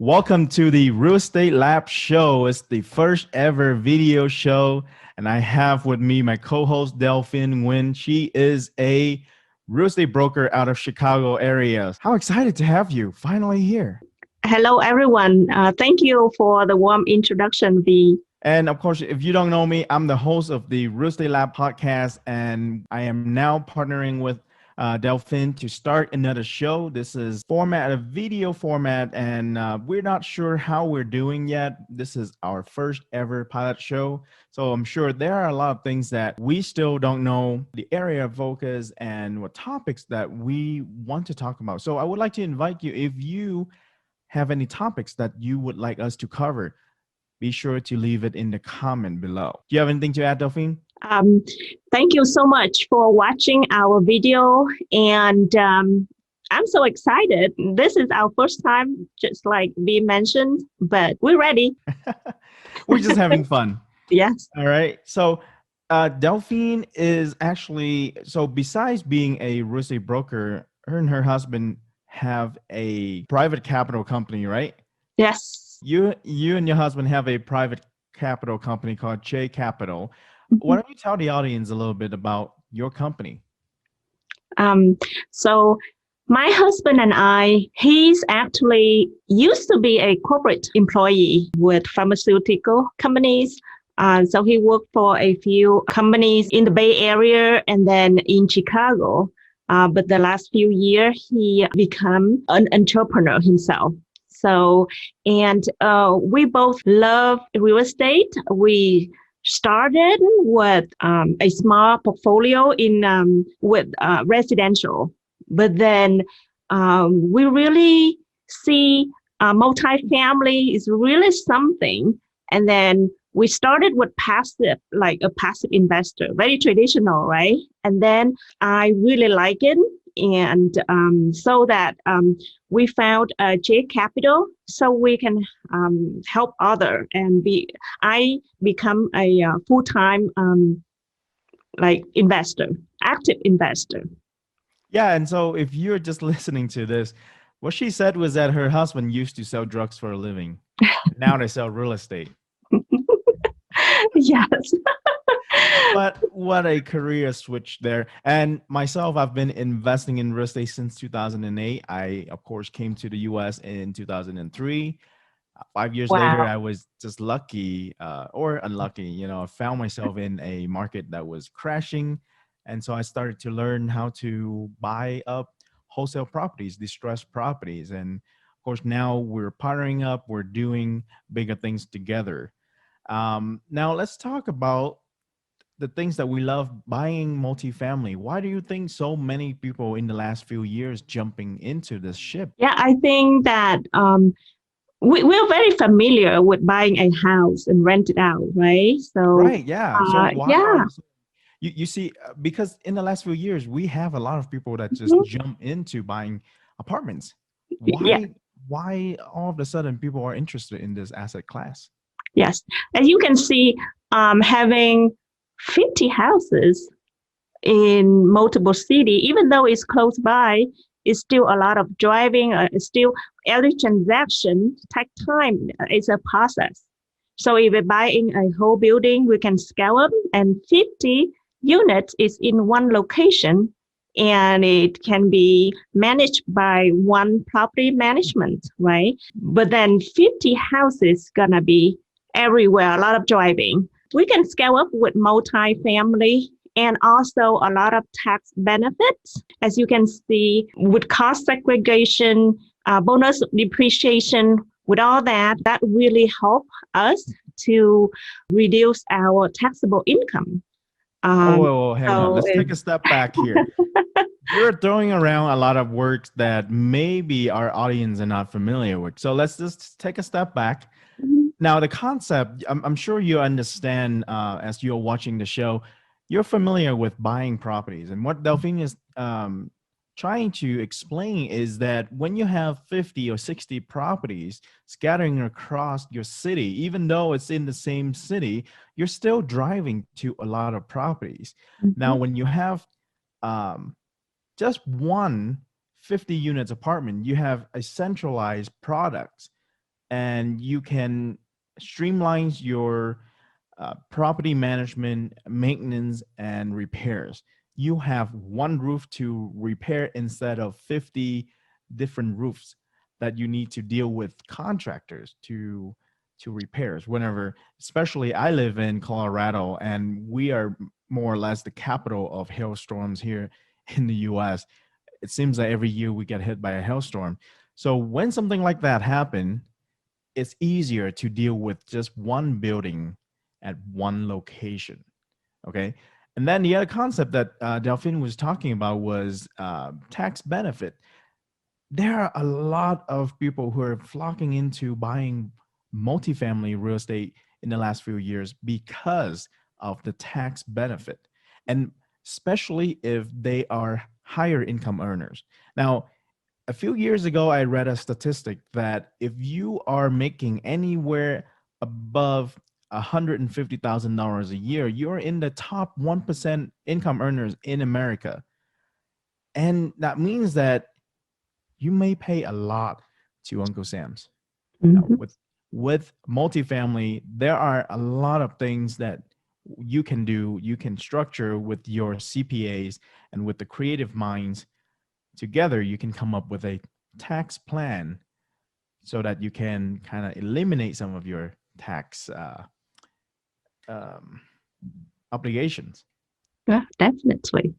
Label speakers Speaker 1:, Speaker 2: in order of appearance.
Speaker 1: Welcome to the Real Estate Lab show. It's the first ever video show, and I have with me my co-host Delphine Nguyen. She is a real estate broker out of Chicago area. How excited to have you finally here.
Speaker 2: Hello, everyone. Thank you for the warm introduction, V.
Speaker 1: And of course, if you don't know me, I'm the host of the Real Estate Lab podcast, and I am now partnering with Delphine to start another show. This is a video format, and we're not sure how we're doing yet. This is our first ever pilot show. So I'm sure there are a lot of things that we still don't know, the area of focus and what topics that we want to talk about. So I would like to invite you, if you have any topics that you would like us to cover, be sure to leave it in the comment below. Do you have anything to add, Delphine?
Speaker 2: Um, Thank you so much for watching our video. And I'm so excited. This is our first time, just like V mentioned, but we're ready.
Speaker 1: We're just having fun.
Speaker 2: Yes.
Speaker 1: All right. So Delphine is actually, so besides being a real estate broker, her and her husband have a private capital company, right?
Speaker 2: Yes.
Speaker 1: You and your husband have a private capital company called J Capital. Why don't you tell the audience a little bit about your company?
Speaker 2: So my husband and he's actually used to be a corporate employee with pharmaceutical companies. So he worked for a few companies in the Bay Area and then in Chicago. But the last few years, he become an entrepreneur himself. So, and we both love real estate. We started with a small portfolio in with residential, but then we really see multifamily is really something. And then we started with passive, like a passive investor, very traditional, right? And then I really like it. And so that we found J Capital so we can help other and I become a full-time like investor, active investor.
Speaker 1: Yeah. And so if you're just listening to this, what she said was that her husband used to sell drugs for a living. Now they sell real estate.
Speaker 2: Yes.
Speaker 1: But what a career switch there. And myself, I've been investing in real estate since 2008. I, of course, came to the US in 2003. 5 years later,
Speaker 2: Wow.
Speaker 1: I was just lucky or unlucky. I found myself in a market that was crashing. And so I started to learn how to buy up wholesale properties, distressed properties. And of course, now we're partnering up, we're doing bigger things together. Now, let's talk about the things that we love buying multifamily. Why do you think so many people in the last few years jumping into this ship?
Speaker 2: Yeah, I think that we're very familiar with buying a house and rent it out, right? So,
Speaker 1: Right. Yeah. So why all
Speaker 2: yeah.
Speaker 1: of a sudden you see, because in the last few years, we have a lot of people that just
Speaker 2: Mhm.
Speaker 1: jump into buying apartments.
Speaker 2: Yeah.
Speaker 1: Why all of a sudden people are interested in this asset class?
Speaker 2: Yes. As you can see, having 50 houses in multiple cities, even though it's close by, it's still a lot of driving. It's still every transaction take time. It's a process. So if we're buying a whole building, we can scale up, and 50 units is in one location, and it can be managed by one property management, right? But then 50 houses gonna be everywhere, a lot of driving. We can scale up with multi-family and also a lot of tax benefits. As you can see, with cost segregation, bonus depreciation, with all that, that really help us to reduce our taxable income.
Speaker 1: Oh,
Speaker 2: Um,
Speaker 1: whoa, hang on.
Speaker 2: so,
Speaker 1: Let's take a step back here. You're throwing around a lot of words that maybe our audience are not familiar with. So let's just take a step back. Now, the concept, I'm sure you understand as you're watching the show, you're familiar with buying properties. And what Delphine is trying to explain is that when you have 50 or 60 properties scattering across your city, even though it's in the same city, you're still driving to a lot of properties. Now,
Speaker 2: Mhm.
Speaker 1: when you have just one 50 units apartment, you have a centralized product and you can streamline your property management, maintenance, and repairs. You have one roof to repair instead of 50 different roofs that you need to deal with contractors to repairs whenever, especially I live in Colorado and we are more or less the capital of hailstorms here in the US. It seems that every year we get hit by a hailstorm. So when something like that happens, it's easier to deal with just one building at one location. Okay. And then the other concept that Delphine was talking about was tax benefit. There are a lot of people who are flocking into buying multifamily real estate in the last few years because of the tax benefit. And especially if they are higher income earners. Now, a few years ago, I read a statistic that if you are making anywhere above $150,000 a year, you're in the top 1% income earners in America. And that means that you may pay a lot to Uncle Sam's. Now,
Speaker 2: Mhm.
Speaker 1: with multifamily, there are a lot of things that you can do, you can structure with your CPAs and with the creative minds together, you can come up with a tax plan so that you can kind of eliminate some of your tax um, obligations.
Speaker 2: Yeah, definitely.